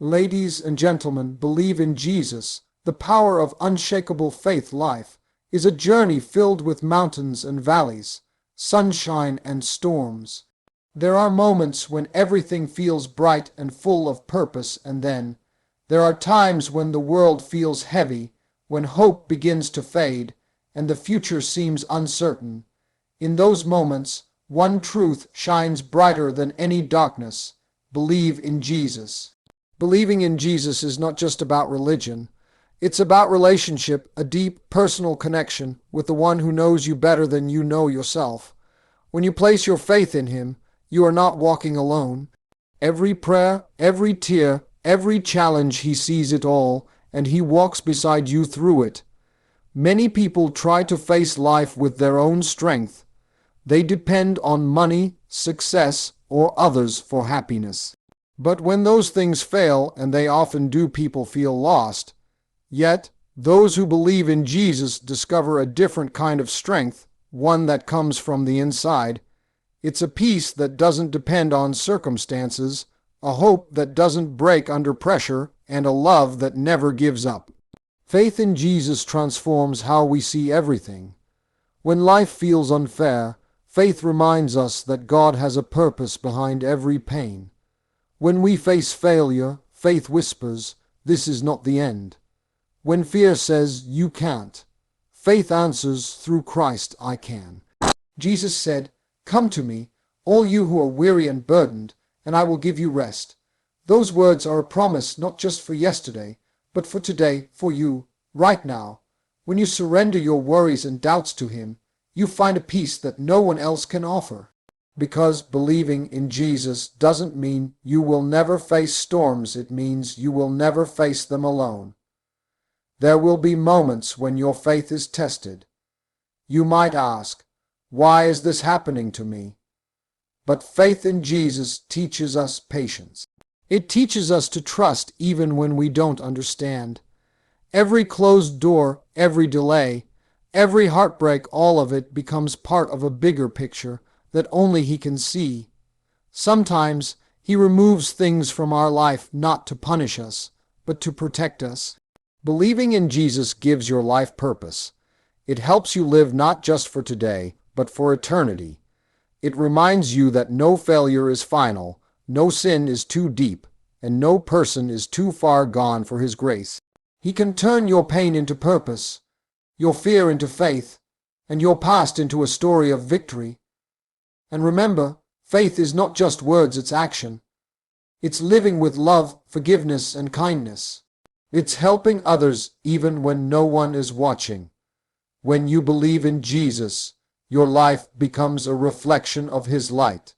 Ladies and gentlemen, believe in Jesus. The power of unshakable faith life is a journey filled with mountains and valleys, sunshine and storms. There are moments when everything feels bright and full of purpose, and then there are times when the world feels heavy, when hope begins to fade, and the future seems uncertain. In those moments, one truth shines brighter than any darkness: believe in Jesus. Believing in Jesus is not just about religion. It's about relationship, a deep personal connection with the one who knows you better than you know yourself. When you place your faith in him, you are not walking alone. Every prayer, every tear, every challenge, he sees it all, and he walks beside you through it. Many people try to face life with their own strength. They depend on money, success, or others for happiness. But when those things fail, and they often do, people feel lost. Yet, those who believe in Jesus discover a different kind of strength, one that comes from the inside. It's a peace that doesn't depend on circumstances, a hope that doesn't break under pressure, and a love that never gives up. Faith in Jesus transforms how we see everything. When life feels unfair, faith reminds us that God has a purpose behind every pain. When we face failure, faith whispers, "This is not the end." When fear says, "You can't," faith answers, "Through Christ I can." Jesus said, "Come to me, all you who are weary and burdened, and I will give you rest." Those words are a promise not just for yesterday, but for today, for you, right now. When you surrender your worries and doubts to him, you find a peace that no one else can offer. Because believing in Jesus doesn't mean you will never face storms, it means you will never face them alone. There will be moments when your faith is tested. You might ask, "Why is this happening to me?" But faith in Jesus teaches us patience. It teaches us to trust even when we don't understand. Every closed door, every delay, every heartbreak, all of it becomes part of a bigger picture that only he can see. Sometimes he removes things from our life not to punish us, but to protect us. Believing in Jesus gives your life purpose. It helps you live not just for today, but for eternity. It reminds you that no failure is final, no sin is too deep, and no person is too far gone for his grace. He can turn your pain into purpose, your fear into faith, and your past into a story of victory. And remember, faith is not just words, it's action. It's living with love, forgiveness, and kindness. It's helping others even when no one is watching. When you believe in Jesus, your life becomes a reflection of his light.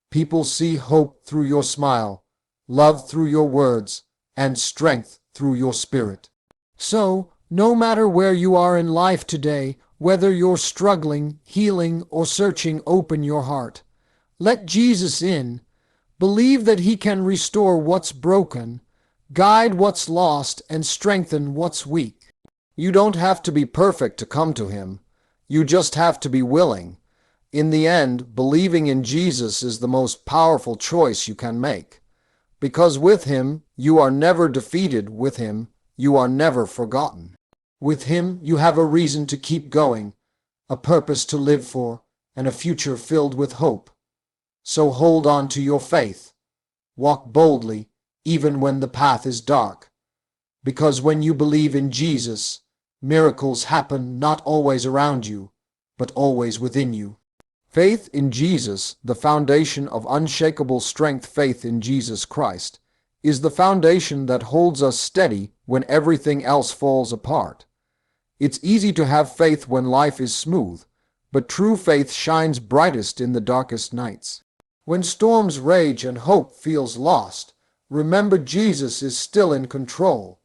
People see hope through your smile, love through your words, and strength through your spirit. So, no matter where you are in life today, whether you're struggling, healing, or searching, open your heart. Let Jesus in. Believe that he can restore what's broken, guide what's lost, and strengthen what's weak. You don't have to be perfect to come to him. You just have to be willing. In the end, believing in Jesus is the most powerful choice you can make. Because with him, you are never defeated. With him, you are never forgotten. With him, you have a reason to keep going, a purpose to live for, and a future filled with hope. So hold on to your faith. Walk boldly, even when the path is dark. Because when you believe in Jesus, miracles happen not always around you, but always within you. Faith in Jesus, the foundation of unshakable strength. Faith in Jesus Christ is the foundation that holds us steady when everything else falls apart. It's easy to have faith when life is smooth, but true faith shines brightest in the darkest nights. When storms rage and hope feels lost, remember Jesus is still in control.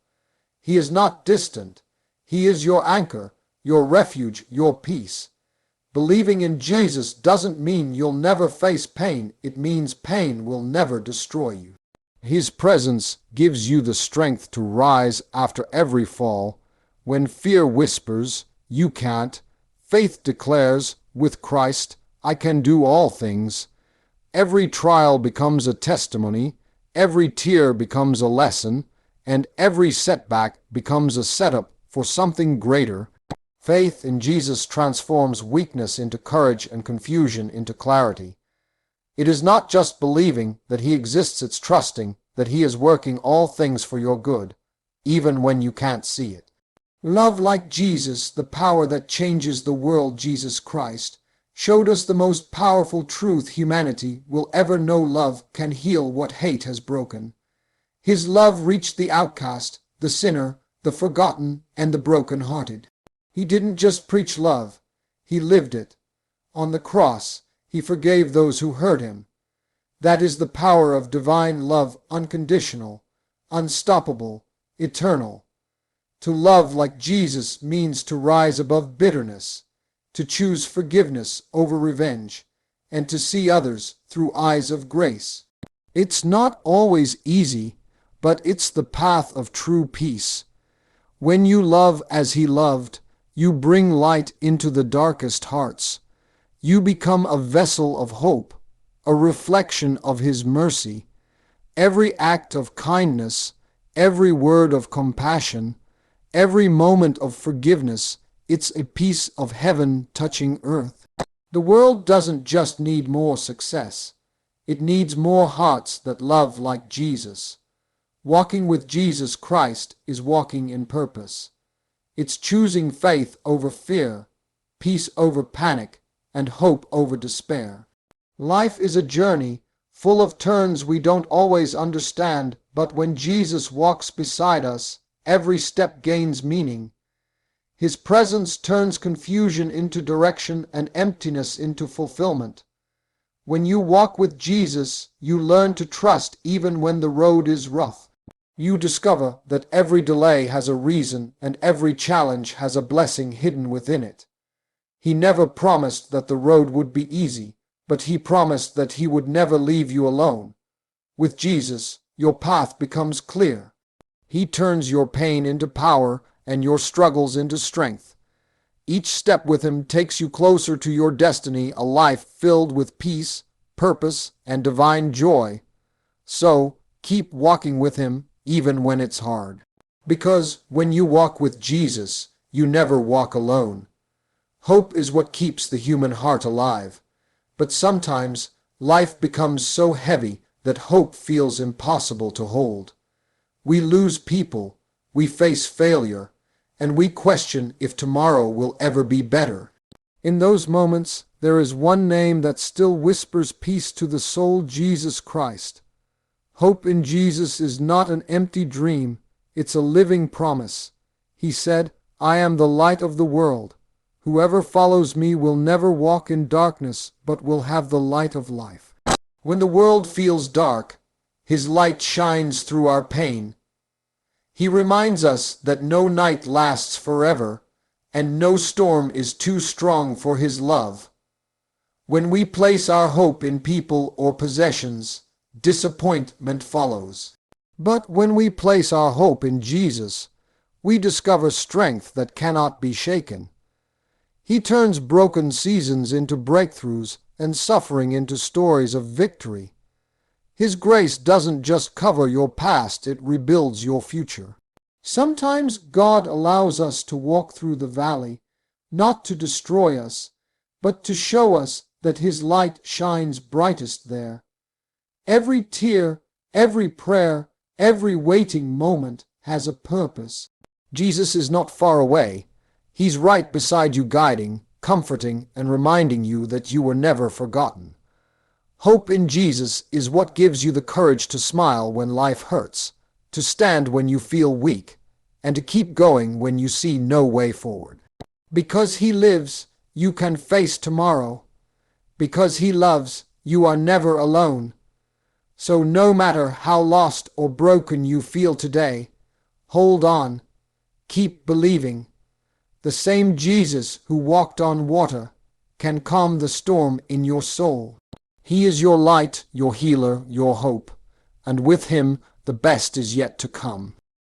He is not distant. He is your anchor, your refuge, your peace. Believing in Jesus doesn't mean you'll never face pain. It means pain will never destroy you. His presence gives you the strength to rise after every fall. When fear whispers, "You can't," faith declares, "With Christ, I can do all things." Every trial becomes a testimony. every tear becomes a lesson, and every setback becomes a setup for something greater. Faith in Jesus transforms weakness into courage and confusion into clarity. It is not just believing that He exists, it's trusting that He is working all things for your good, even when you can't see it. Love like Jesus, the power that changes the world. Jesus Christ showed us the most powerful truth humanity will ever know. Love can heal what hate has broken. His love reached the outcast, the sinner, the forgotten, and the broken-hearted. He didn't just preach love, He lived it. On the cross, He forgave those who hurt Him. That is the power of divine love, unconditional, unstoppable, eternal. To love like Jesus means to rise above bitterness, to choose forgiveness over revenge, and to see others through eyes of grace. It's not always easy, but it's the path of true peace. When you love as He loved, you bring light into the darkest hearts. You become a vessel of hope, a reflection of His mercy. Every act of kindness, every word of compassion, every moment of forgiveness, it's a piece of heaven touching earth. The world doesn't just need more success. It needs more hearts that love like Jesus. Walking with Jesus Christ is walking in purpose. It's choosing faith over fear, peace over panic, and hope over despair. Life is a journey full of turns we don't always understand, but when Jesus walks beside us, every step gains meaning. His presence turns confusion into direction and emptiness into fulfillment. When you walk with Jesus, you learn to trust even when the road is rough. You discover that every delay has a reason and every challenge has a blessing hidden within it. He never promised that the road would be easy, but He promised that He would never leave you alone. With Jesus, your path becomes clear. He turns your pain into power and your struggles into strength. Each step with Him takes you closer to your destiny, a life filled with peace, purpose, and divine joy. So, keep walking with Him even when it's hard. Because when you walk with Jesus, you never walk alone. Hope is what keeps the human heart alive. But sometimes, life becomes so heavy that hope feels impossible to hold. We lose people, we face failure, and we question if tomorrow will ever be better. In those moments, there is one name that still whispers peace to the soul: Jesus Christ. Hope in Jesus is not an empty dream, it's a living promise. He said, "I am the light of the world. Whoever follows me will never walk in darkness, but will have the light of life." When the world feels dark, His light shines through our pain. He reminds us that no night lasts forever, and no storm is too strong for His love. When we place our hope in people or possessions, disappointment follows. But when we place our hope in Jesus, we discover strength that cannot be shaken. He turns broken seasons into breakthroughs and suffering into stories of victory. His grace doesn't just cover your past, it rebuilds your future. Sometimes God allows us to walk through the valley, not to destroy us, but to show us that His light shines brightest there. Every tear, every prayer, every waiting moment has a purpose. Jesus is not far away. He's right beside you, guiding, comforting, and reminding you that you were never forgotten. Hope in Jesus is what gives you the courage to smile when life hurts, to stand when you feel weak, and to keep going when you see no way forward. Because He lives, you can face tomorrow. Because He loves, you are never alone. So no matter how lost or broken you feel today, hold on, keep believing. The same Jesus who walked on water can calm the storm in your soul. He is your light, your healer, your hope, and with Him the best is yet to come.